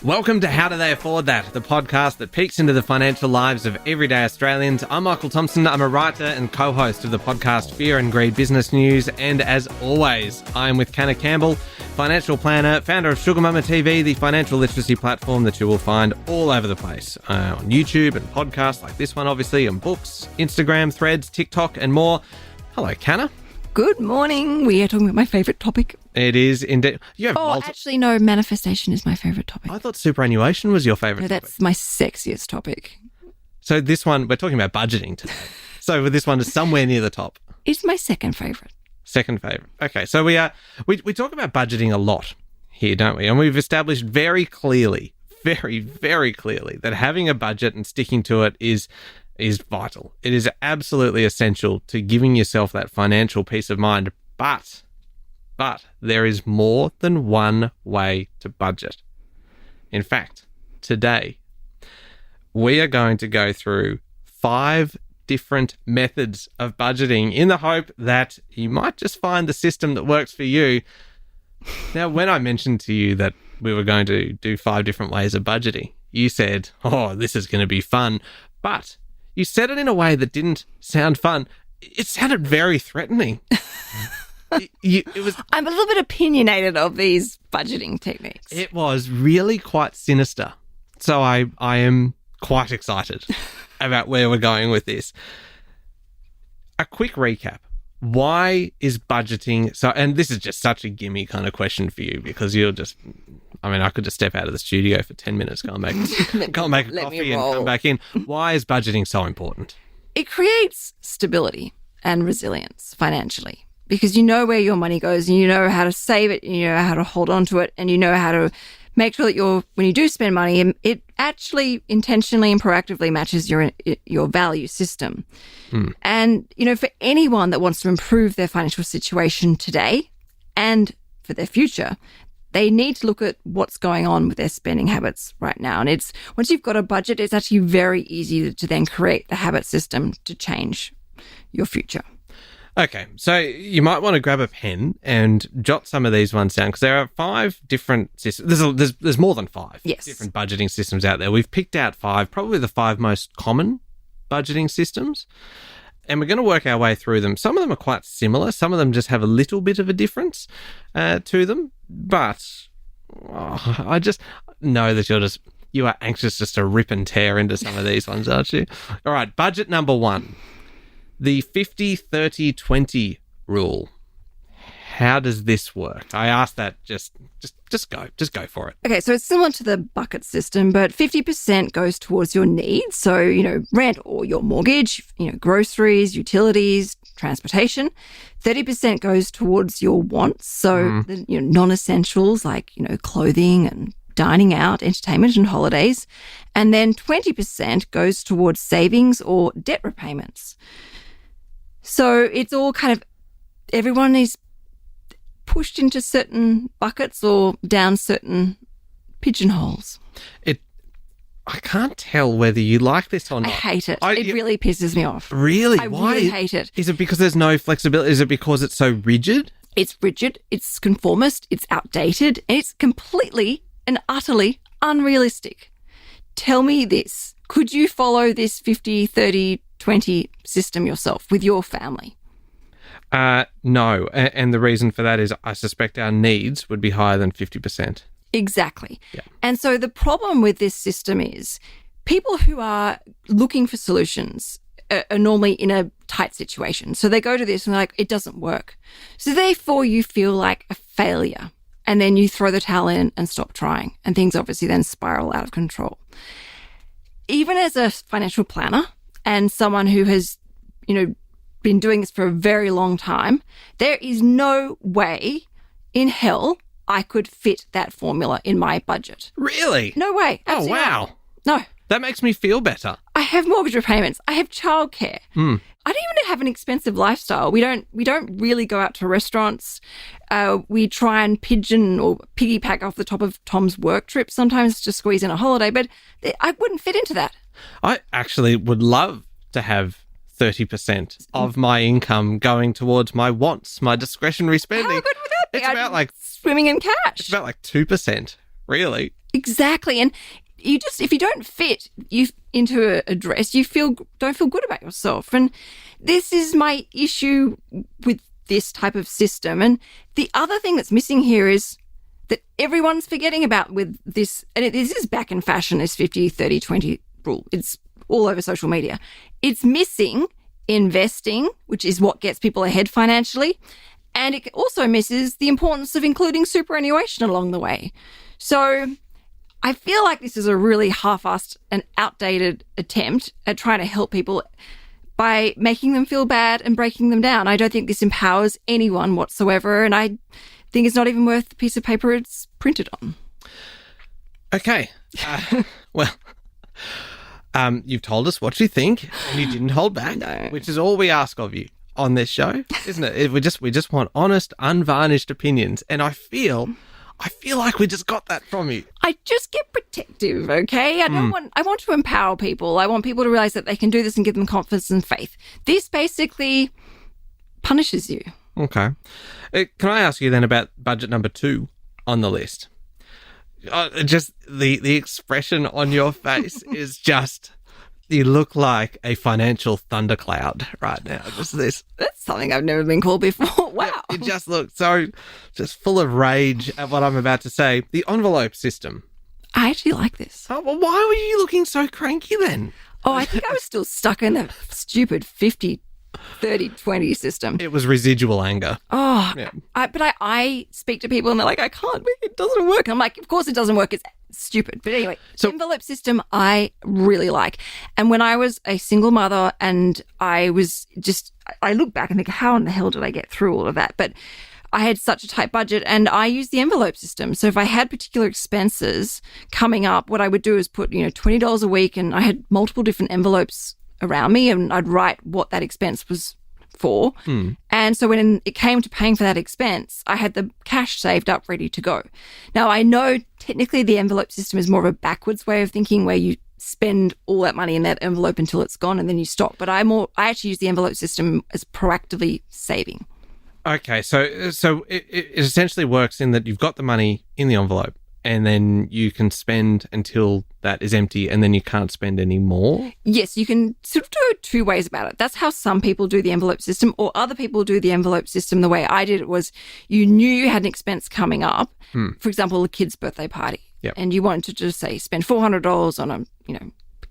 Welcome to How Do They Afford That, the podcast that peeks into the financial lives of everyday Australians. I'm Michael Thompson. I'm a writer and co-host of the podcast Fear and Greed Business News. And as always, I'm with Canna Campbell, financial planner, founder of Sugar Mama TV, the financial literacy platform that you will find all over the place on YouTube and podcasts like this one, obviously, and books, Instagram, Threads, TikTok, and more. Hello, Canna. Good morning. We are talking about my favourite topic. It is indeed. Actually, no, manifestation is my favourite topic. I thought superannuation was your favourite topic. That's my sexiest topic. So this one, we're talking about budgeting today. So this one is somewhere near the top. It's my second favourite. Second favourite. Okay, so we talk about budgeting a lot here, don't we? And we've established very clearly, very, very clearly that having a budget and sticking to it is vital. It is absolutely essential to giving yourself that financial peace of mind. But there is more than one way to budget. In fact, today we are going to go through 5 different methods of budgeting in the hope that you might just find the system that works for you. Now, when I mentioned to you that we were going to do 5 different ways of budgeting, you said, "Oh, this is going to be fun." But you said it in a way that didn't sound fun. It sounded very threatening. It was. I'm a little bit opinionated of these budgeting techniques. It was really quite sinister. So I am quite excited about where we're going with this. A quick recap. Why is budgeting so? And this is just such a gimme kind of question for you because you're just. I mean, I could just step out of the studio for 10 minutes, go and make a coffee and come back in. Why is budgeting so important? It creates stability and resilience financially because you know where your money goes and you know how to save it, and you know how to hold on to it, and you know how to make sure that when you do spend money, it actually intentionally and proactively matches your value system. And, for anyone that wants to improve their financial situation today and for their future, they need to look at what's going on with their spending habits right now. And once you've got a budget, it's actually very easy to then create the habit system to change your future. Okay, so you might want to grab a pen and jot some of these ones down because there are 5 different systems. There's more than 5 different budgeting systems out there. We've picked out 5, probably the 5 most common budgeting systems, and we're going to work our way through them. Some of them are quite similar. Some of them just have a little bit of a difference to them, but I just know that you are anxious just to rip and tear into some of these ones, aren't you? All right, budget number 1. The 50-30-20 rule. How does this work? I asked that just go for it. Okay, so it's similar to the bucket system, but 50% goes towards your needs. So, rent or your mortgage, groceries, utilities, transportation. 30% goes towards your wants. So, non-essentials like, clothing and dining out, entertainment and holidays. And then 20% goes towards savings or debt repayments. So it's all kind of, everyone is pushed into certain buckets or down certain pigeonholes. I can't tell whether you like this or not. I hate it. It really pisses me off. Really? I Why? really hate it. Is it because there's no flexibility? Is it because it's so rigid? It's rigid, it's conformist, it's outdated, and it's completely and utterly unrealistic. Tell me this. Could you follow this 50-30-20 system yourself with your family? No. And the reason for that is I suspect our needs would be higher than 50%. Exactly. Yeah. And so the problem with this system is people who are looking for solutions are normally in a tight situation. So they go to this and they're like, it doesn't work. So therefore you feel like a failure. And then you throw the towel in and stop trying. And things obviously then spiral out of control. Even as a financial planner and someone who has, been doing this for a very long time, there is no way in hell I could fit that formula in my budget. Really? No way. Absolutely Oh, wow. not. No. That makes me feel better. I have mortgage repayments. I have childcare. I don't even have an expensive lifestyle. We don't really go out to restaurants. We try and pigeon or piggyback off the top of Tom's work trip sometimes to squeeze in a holiday, but I wouldn't fit into that. I actually would love to have 30% of my income going towards my wants, my discretionary spending. How good would that be? It's about like swimming in cash. It's about like 2%. really. Exactly. And if you don't fit into a dress, you don't feel good about yourself. And this is my issue with this type of system. And the other thing that's missing here is that everyone's forgetting about with this, and this is back in fashion, this 50, 30, 20 rule. It's all over social media. It's missing investing, which is what gets people ahead financially. And it also misses the importance of including superannuation along the way. So I feel like this is a really half-assed and outdated attempt at trying to help people by making them feel bad and breaking them down. I don't think this empowers anyone whatsoever, and I think it's not even worth the piece of paper it's printed on. Okay. You've told us what you think, and you didn't hold back, No. which is all we ask of you on this show, isn't it? We just want honest, unvarnished opinions, and I feel like we just got that from you. I just get protective, okay? I want to empower people. I want people to realize that they can do this and give them confidence and faith. This basically punishes you. Okay. Can I ask you then about budget number 2 on the list? Just the expression on your face is just, you look like a financial thundercloud right now. Just this. That's something I've never been called before. Wow. It just looks so just full of rage at what I'm about to say. The envelope system. I actually like this. Oh, well, why were you looking so cranky then? Oh, I think I was still stuck in that stupid 50, 30, 20 system. It was residual anger. Oh, Yeah. But I speak to people and they're like, I can't, it doesn't work. I'm like, of course it doesn't work. It's stupid. But anyway, So- envelope system I really like. And when I was a single mother and I look back and think, how in the hell did I get through all of that? But I had such a tight budget and I used the envelope system. So if I had particular expenses coming up, what I would do is put, $20 a week, and I had multiple different envelopes around me, and I'd write what that expense was for. And so when it came to paying for that expense, I had the cash saved up ready to go. Now, I know technically the envelope system is more of a backwards way of thinking, where you spend all that money in that envelope until it's gone and then you stop. But I actually use the envelope system as proactively saving. Okay, so it essentially works in that you've got the money in the envelope, and then you can spend until that is empty, and then you can't spend any more? Yes, you can sort of do it 2 ways about it. That's how some people do the envelope system, or other people do the envelope system. The way I did it was, you knew you had an expense coming up, for example, a kid's birthday party, Yep. and you wanted to just say spend $400 on a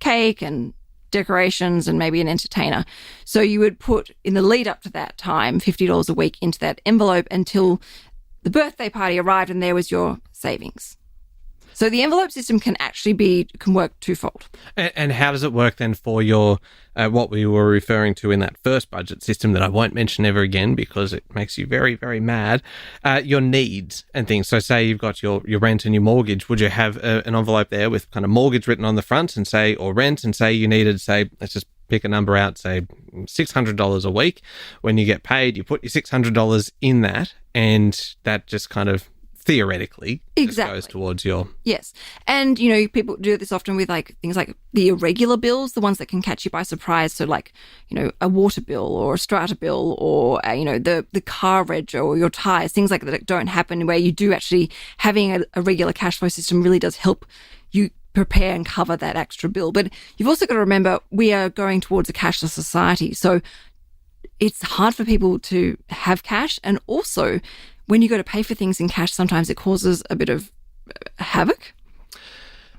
cake and decorations and maybe an entertainer. So you would put, in the lead up to that time, $50 a week into that envelope until the birthday party arrived and there was your savings. So the envelope system can work twofold. And how does it work then for your, what we were referring to in that first budget system that I won't mention ever again because it makes you very, very mad, your needs and things? So say you've got your rent and your mortgage. Would you have an envelope there with kind of mortgage written on the front or rent, and say you needed, let's just pick a number out, say $600 a week. When you get paid, you put your $600 in that, and that just kind of theoretically just goes towards your... Yes. And, people do this often with things like the irregular bills, the ones that can catch you by surprise. So a water bill or a strata bill, or, the car reg or your tires, things like that don't happen, where you do actually, having a regular cash flow system really does help you prepare and cover that extra bill. But you've also got to remember, we are going towards a cashless society. So it's hard for people to have cash. And also, when you go to pay for things in cash, sometimes it causes a bit of havoc.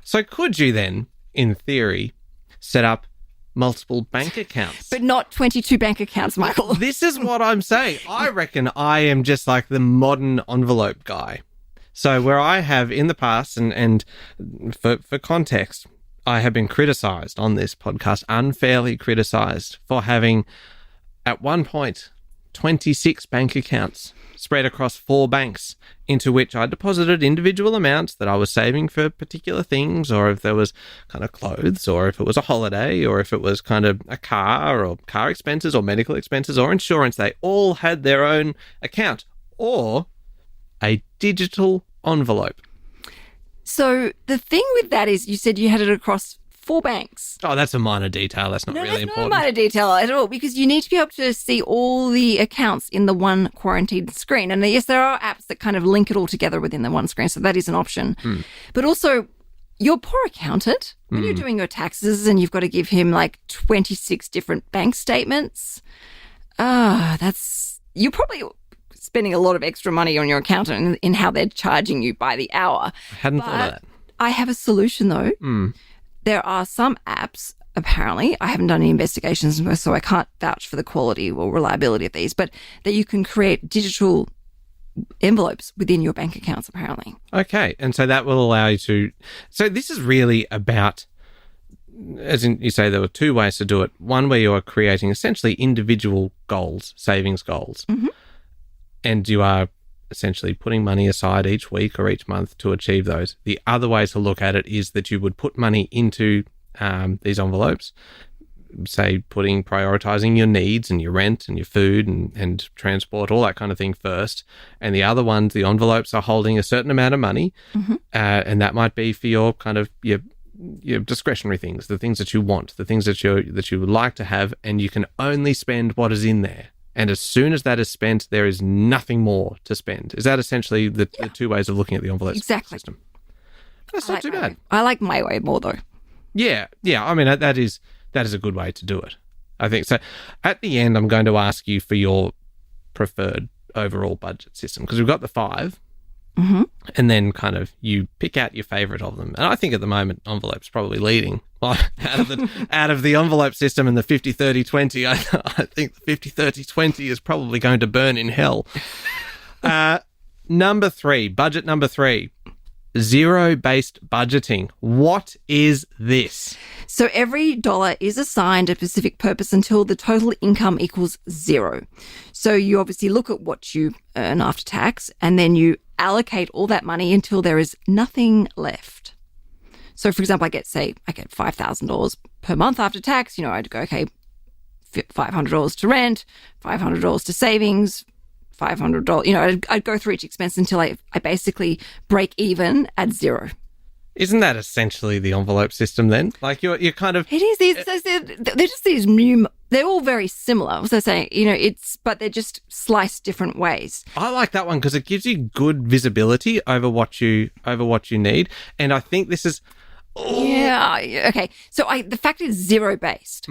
So could you then, in theory, set up multiple bank accounts? But not 22 bank accounts, Michael. This is what I'm saying. I reckon I am just like the modern envelope guy. So where I have in the past, and for context, I have been criticised on this podcast, unfairly criticised, for having, at one point, 26 bank accounts spread across 4 banks, into which I deposited individual amounts that I was saving for particular things, or if there was kind of clothes, or if it was a holiday, or if it was kind of a car, or car expenses, or medical expenses, or insurance. They all had their own account, or a digital envelope. So the thing with that is, you said you had it across 4 banks. Oh, that's a minor detail. That's not really That's important. not a minor detail at all, because you need to be able to see all the accounts in the one quarantined screen. And yes, there are apps that kind of link it all together within the one screen, so that is an option. But also, your poor accountant, when you're doing your taxes and you've got to give him like 26 different bank statements, you're probably spending a lot of extra money on your accountant in how they're charging you by the hour. I hadn't thought of that. I have a solution though. There are some apps, apparently, I haven't done any investigations, so I can't vouch for the quality or reliability of these, but that you can create digital envelopes within your bank accounts, apparently. Okay. And so that will allow you to... So this is really about, as in you say, there were 2 ways to do it. One where you are creating essentially individual goals, savings goals. And you are essentially putting money aside each week or each month to achieve those. The other way to look at it is that you would put money into these envelopes, say prioritizing your needs and your rent and your food and transport, all that kind of thing first. And the other ones, the envelopes are holding a certain amount of money, and that might be for your kind of your discretionary things, the things that you want, the things that you would like to have, and you can only spend what is in there. And as soon as that is spent, there is nothing more to spend. Is that essentially the 2 ways of looking at the envelope system? That's not too bad. I like my way more, though. Yeah. I mean, that is a good way to do it, I think. So at the end, I'm going to ask you for your preferred overall budget system, because we've got the 5. And then kind of you pick out your favourite of them. And I think at the moment, envelope's probably leading. Well, out of the envelope system and the 50-30-20, I think the 50-30-20 is probably going to burn in hell. Number 3, budget number 3, zero-based budgeting. What is this? So every dollar is assigned a specific purpose until the total income equals 0. So you obviously look at what you earn after tax, and then you allocate all that money until there is nothing left. So, for example, I get $5,000 per month after tax. I'd go, okay, $500 to rent, $500 to savings, $500. I'd go through each expense until I basically break even at 0. Isn't that essentially the envelope system then? Like you're kind of... It is. They're just these new... They're all very similar. So saying, but they're just sliced different ways. I like that one because it gives you good visibility over what you need. And I think this is... Oh. Yeah. Okay. So the fact is zero-based.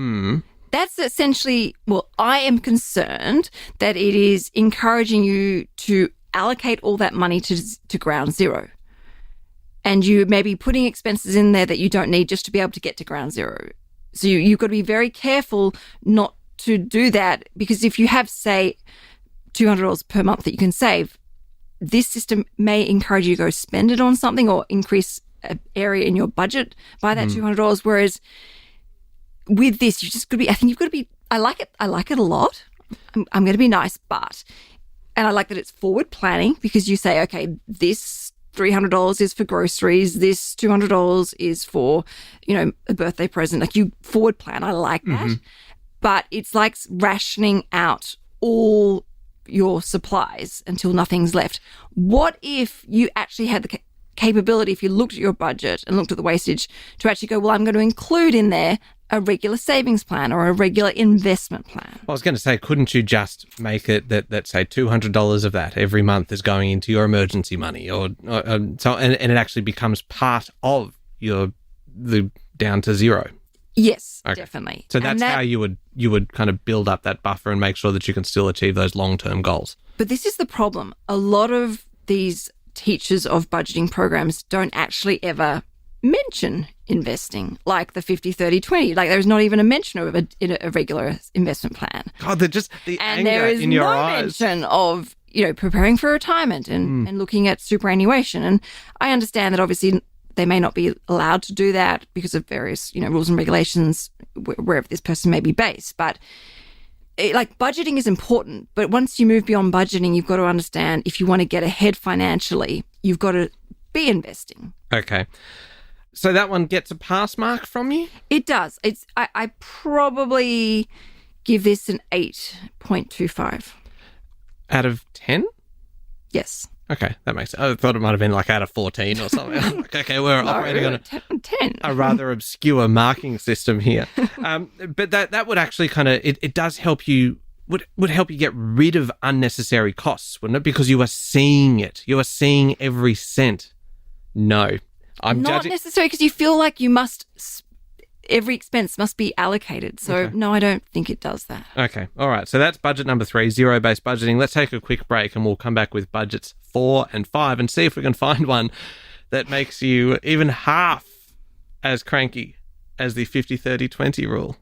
That's essentially... Well, I am concerned that it is encouraging you to allocate all that money to ground zero. And you may be putting expenses in there that you don't need just to be able to get to ground zero. So you've got to be very careful not to do that, because if you have, say, $200 per month that you can save, this system may encourage you to go spend it on something or increase an area in your budget by that $200. Whereas with this, you just got to be, I think you've got to be, I like it a lot. I'm going to be nice, and I like that it's forward planning, because you say, okay, this $300 is for groceries, this $200 is for, a birthday present. Like, you forward plan. I like that. But it's like rationing out all your supplies until nothing's left. What if you actually had the capability, if you looked at your budget and looked at the wastage, to actually go, well, I'm going to include in there a regular savings plan or a regular investment plan? I was going to say, couldn't you just make it that say $200 of that every month is going into your emergency money, or so, and it actually becomes part of the down to 0? Yes, okay. Definitely. So that's how you would kind of build up that buffer and make sure that you can still achieve those long-term goals. But this is the problem. A lot of these teachers of budgeting programs don't actually ever mention investing, like the 50-30-20. Like, there's not even a mention of a regular investment plan. God, they're just the and anger there is in your no eyes. mention of preparing for retirement and looking at superannuation. And I understand that obviously they may not be allowed to do that because of various rules and regulations wherever this person may be based. But budgeting is important. But once you move beyond budgeting, you've got to understand, if you want to get ahead financially, you've got to be investing. Okay. So that one gets a pass mark from you? It does. I probably give this an 8.25. Out of 10? Yes. Okay, that makes sense. I thought it might have been like out of 14 or something. I'm like, okay, we're operating on 10. a rather obscure marking system here. But that would actually kind of, it does help you, would help you get rid of unnecessary costs, wouldn't it? Because you are seeing it. You are seeing every cent. No. I'm not judging. necessary, because you feel like you must, every expense must be allocated. So Okay. no, I don't think it does that. Okay. All right. So that's budget number 3, zero-based budgeting. Let's take a quick break and we'll come back with budgets 4 and 5 and see if we can find one that makes you even half as cranky as the 50-30-20 rule.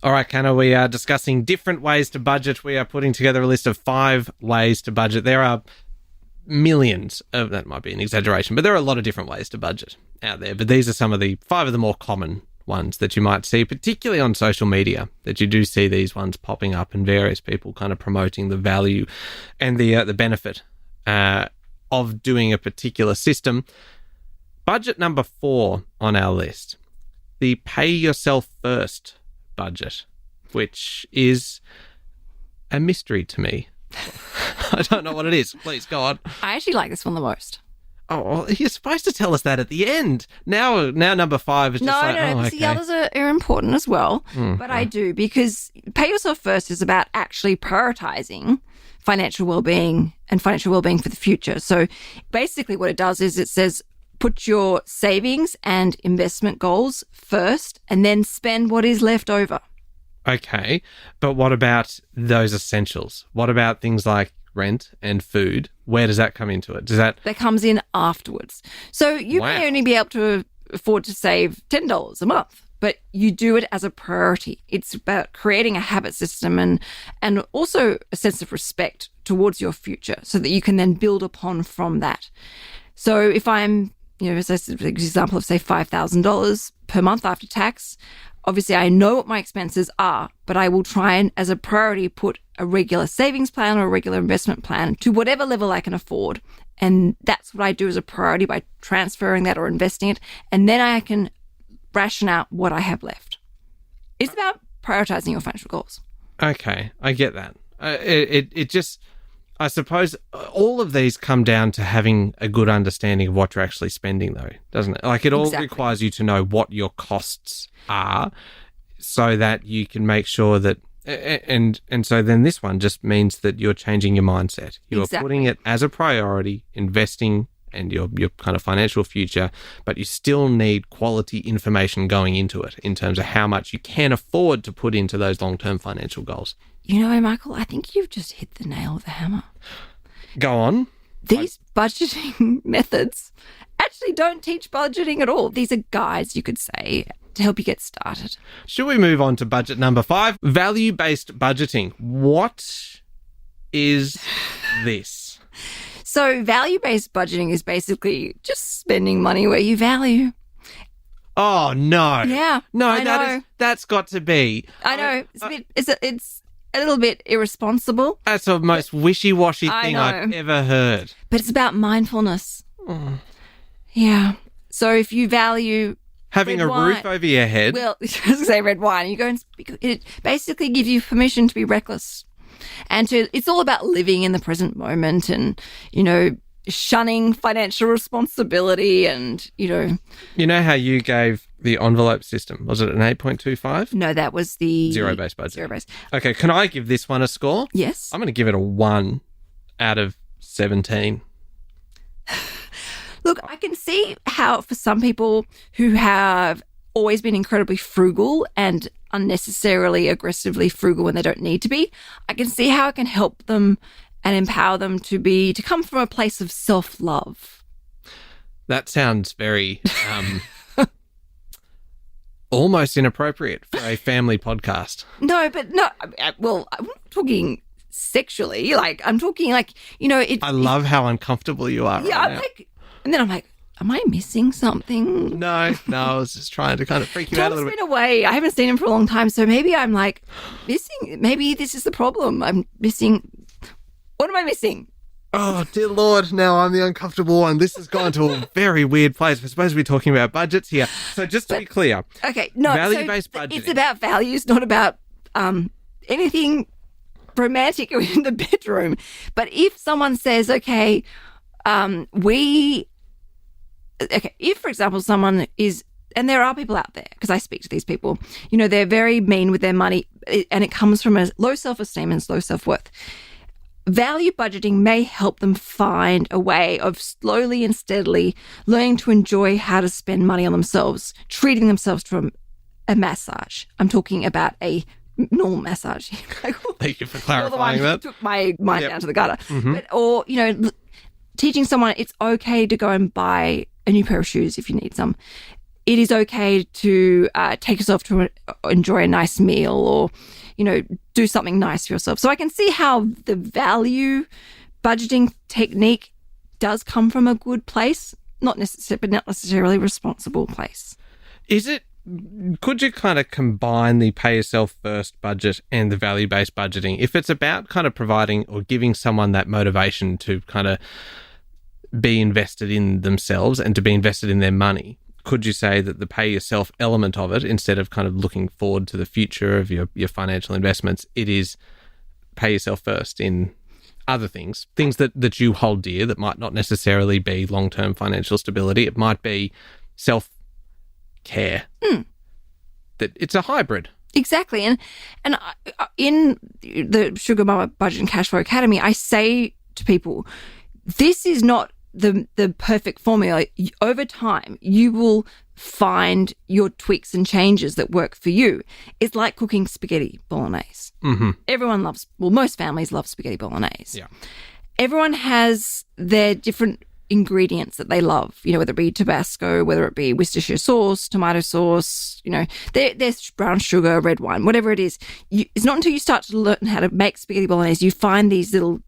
All right, Canna, we are discussing different ways to budget. We are putting together a list of 5 ways to budget. There are millions of, that might be an exaggeration, but there are a lot of different ways to budget out there. But these are some of the 5 of the more common ones that you might see, particularly on social media, that you do see these ones popping up and various people kind of promoting the value and the benefit of doing a particular system. Budget number 4 on our list, the pay yourself first budget, which is a mystery to me. I don't know what it is. Please go on. I actually like this one the most. Oh, well, you're supposed to tell us that at the end. Now number 5 is just No, like, oh, because okay. the others are important as well. But I do, because pay yourself first is about actually prioritizing financial well-being and financial well-being for the future. So basically what it does is it says put your savings and investment goals first and then spend what is left over. Okay, but what about those essentials? What about things like rent and food? Where does that come into it? Does that... That comes in afterwards. So you Wow. may only be able to afford to save $10 a month, but you do it as a priority. It's about creating a habit system and also a sense of respect towards your future so that you can then build upon from that. So if I'm, as an example of, say, $5,000 per month after tax, obviously I know what my expenses are, but I will try and, as a priority, put a regular savings plan or a regular investment plan to whatever level I can afford. And that's what I do as a priority by transferring that or investing it. And then I can ration out what I have left. It's about prioritizing your financial goals. Okay, I get that. It just... I suppose all of these come down to having a good understanding of what you're actually spending, though, doesn't it? Like, it all Exactly. requires you to know what your costs are so that you can make sure that... And so then this one just means that you're changing your mindset. You are Exactly. putting it as a priority, investing and your kind of financial future, but you still need quality information going into it in terms of how much you can afford to put into those long-term financial goals. Michael, I think you've just hit the nail on the hammer. Go on. These budgeting methods actually don't teach budgeting at all. These are guides, you could say, to help you get started. Should we move on to budget number 5? Value-based budgeting. What is this? So value-based budgeting is basically just spending money where you value. Oh, no. Yeah, No, I know. that's got to be. I know. It's a little bit irresponsible, That's the most wishy-washy I thing know. I've ever heard. but it's about mindfulness. Yeah. So if you value Having red a wine- roof over your head. Well, I was going to say red wine. You go and it basically gives you permission to be reckless, and it's all about living in the present moment, and shunning financial responsibility, and You know how you gave the envelope system? Was it an 8.25? no, that was the Zero-based budget. Zero-based. Okay, can I give this one a score? Yes. I'm going to give it a 1 out of 17. Look, I can see how for some people who have always been incredibly frugal and unnecessarily aggressively frugal when they don't need to be, I can see how it can help them and empower them to come from a place of self-love. That sounds very almost inappropriate for a family podcast. No, but no. Well, I'm not talking sexually. Like, I'm talking like, I love how uncomfortable you are. yeah, right I'm now. like, and then I'm like, am I missing something? No, I was just trying to kind of freak you out a Tom's little been bit. away. I haven't seen him for a long time. So maybe I'm like missing. Maybe this is the problem. I'm missing. What am I missing? Oh, dear Lord, now I'm the uncomfortable one. This has gone to a very weird place. We're supposed to be talking about budgets here. So just to be clear, Okay, no. Value-based so budgeting. It's about values, not about anything romantic in the bedroom. But if someone says, okay, if, for example, someone is, and there are people out there, because I speak to these people, they're very mean with their money, and it comes from a low self-esteem and low self-worth. Value budgeting may help them find a way of slowly and steadily learning to enjoy how to spend money on themselves, treating themselves to a massage. I'm talking about a normal massage. Thank you for clarifying that. Took my mind down to the gutter. Or, teaching someone it's okay to go and buy a new pair of shoes if you need some. It is okay to take yourself to enjoy a nice meal, or, do something nice for yourself. So I can see how the value budgeting technique does come from a good place, but not necessarily a responsible place. Could you kind of combine the pay yourself first budget and the value-based budgeting? If it's about kind of providing or giving someone that motivation to kind of be invested in themselves and to be invested in their money, could you say that the pay yourself element of it, instead of kind of looking forward to the future of your financial investments, it is pay yourself first in other things that you hold dear that might not necessarily be long-term financial stability? It might be self-care. That it's a hybrid. Exactly. And in the Sugar Mama Budget and Cash Flow Academy, I say to people, this is not the perfect formula. Over time, you will find your tweaks and changes that work for you. It's like cooking spaghetti bolognese. Everyone most families love spaghetti bolognese. Yeah. Everyone has their different ingredients that they love, whether it be Tabasco, whether it be Worcestershire sauce, tomato sauce, there's brown sugar, red wine, whatever it is. It's not until you start to learn how to make spaghetti bolognese, you find these little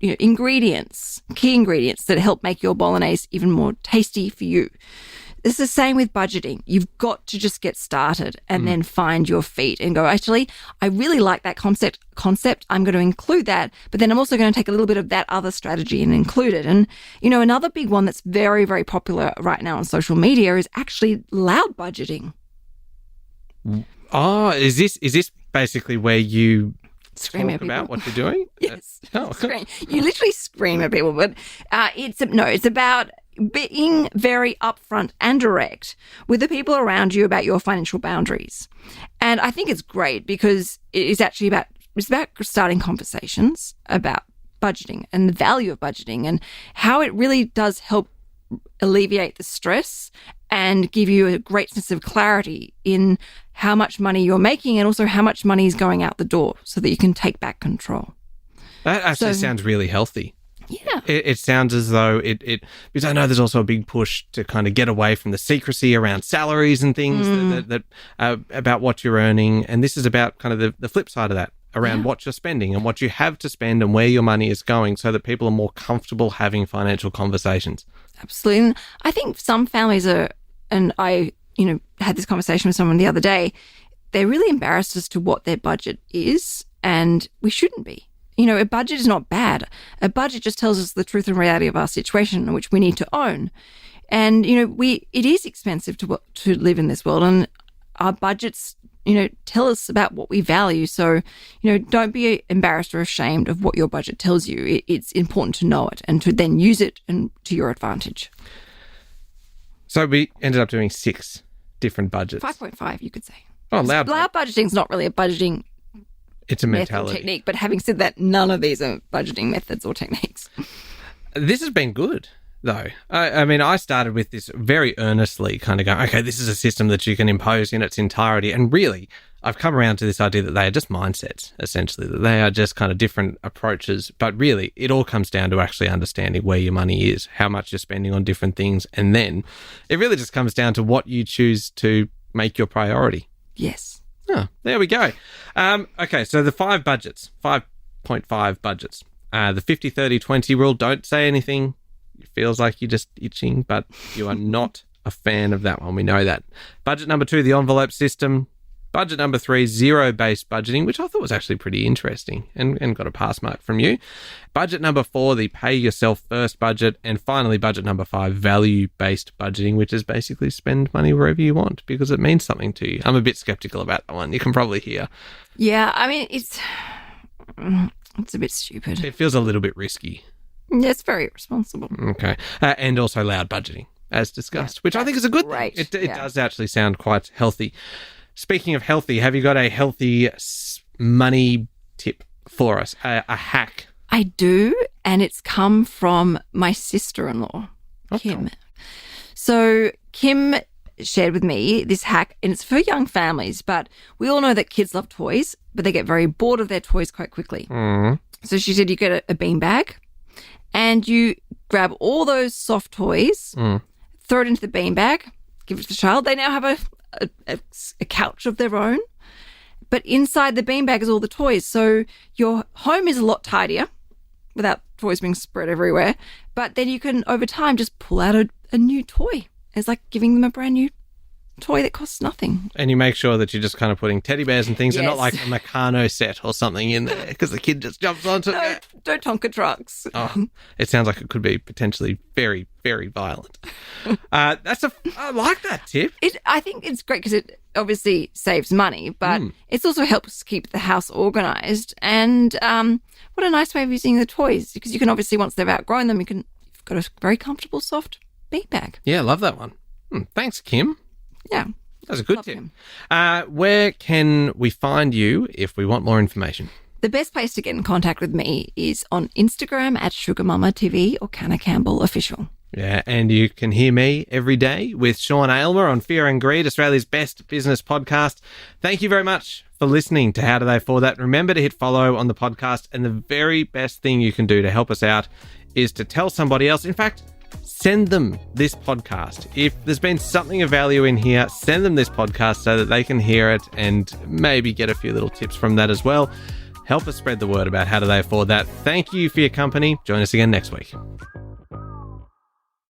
ingredients, key ingredients that help make your bolognese even more tasty for you. It's the same with budgeting. You've got to just get started and then find your feet and go, actually, I really like that concept. I'm going to include that, but then I'm also going to take a little bit of that other strategy and include it. And, another big one that's very, very popular right now on social media is actually loud budgeting. Oh, is this basically where you scream talk at about people? what you're doing? Yes. Scream. You literally scream at people, but it's about being very upfront and direct with the people around you about your financial boundaries. And I think it's great because it's about starting conversations about budgeting and the value of budgeting and how it really does help alleviate the stress and give you a great sense of clarity in how much money you're making and also how much money is going out the door so that you can take back control. That actually sounds really healthy. Yeah. It sounds as though because I know there's also a big push to kind of get away from the secrecy around salaries and things that about what you're earning. And this is about kind of the flip side of that, around what you're spending and what you have to spend and where your money is going so that people are more comfortable having financial conversations. Absolutely. And I think some families and I, had this conversation with someone the other day, they're really embarrassed as to what their budget is, and we shouldn't be. A budget is not bad. A budget just tells us the truth and reality of our situation, which we need to own. And, it is expensive to live in this world, and our budgets, tell us about what we value. So, don't be embarrassed or ashamed of what your budget tells you. It's important to know it and to then use it and to your advantage. So we ended up doing 6 different budgets. 5.5, you could say. Oh, loud budgeting is not really a budgeting It's a mentality. Technique. But having said that, none of these are budgeting methods or techniques. This has been good, though. I mean, I started with this very earnestly, kind of going, okay, this is a system that you can impose in its entirety. And really, I've come around to this idea that they are just mindsets, essentially, that they are just kind of different approaches. But really, it all comes down to actually understanding where your money is, how much you're spending on different things. And then it really just comes down to what you choose to make your priority. Yes. Oh, there we go. Okay, so the 5 budgets, 5.5 budgets. The 50-30-20 rule, don't say anything. It feels like you're just itching, but you are not a fan of that one. We know that. Budget number 2, the envelope system. Budget number 3, zero-based budgeting, which I thought was actually pretty interesting and got a pass mark from you. Budget number 4, the pay yourself first budget. And finally, budget number 5, value-based budgeting, which is basically spend money wherever you want because it means something to you. I'm a bit skeptical about that one. You can probably hear. Yeah, I mean, it's a bit stupid. It feels a little bit risky. Yeah, it's very irresponsible. Okay. And also loud budgeting, as discussed, which I think is a good thing. It does actually sound quite healthy. Speaking of healthy, have you got a healthy money tip for us, a hack? I do, and it's come from my sister-in-law, Kim. So Kim shared with me this hack, and it's for young families, but we all know that kids love toys, but they get very bored of their toys quite quickly. Mm. So she said you get a bean bag and you grab all those soft toys, throw it into the bean bag, give it to the child. They now have a couch of their own, but inside the bean bag is all the toys. So your home is a lot tidier without toys being spread everywhere, but then you can, over time, just pull out a new toy. It's like giving them a brand new toy that costs nothing. And you make sure that you're just kind of putting teddy bears and things and not like a Meccano set or something in there because the kid just jumps onto it. Don't Tonka trucks. Oh, it sounds like it could be potentially very, very violent. I like that tip. I think it's great because it obviously saves money, but it also helps keep the house organised. And what a nice way of using the toys, because you can obviously, once they've outgrown them, you've got a very comfortable, soft beanbag. Yeah, love that one. Thanks, Kim. Yeah. That's a good tip. Where can we find you if we want more information? The best place to get in contact with me is on Instagram at SugarMamaTV or Canna Campbell Official. Yeah, and you can hear me every day with Sean Aylmer on Fear and Greed, Australia's best business podcast. Thank you very much for listening to How Do They Afford That. Remember to hit follow on the podcast, and the very best thing you can do to help us out is to tell somebody else. In fact, send them this podcast. If there's been something of value in here, send them this podcast so that they can hear it and maybe get a few little tips from that as well. Help us spread the word about How Do They Afford That. Thank you for your company. Join us again next week.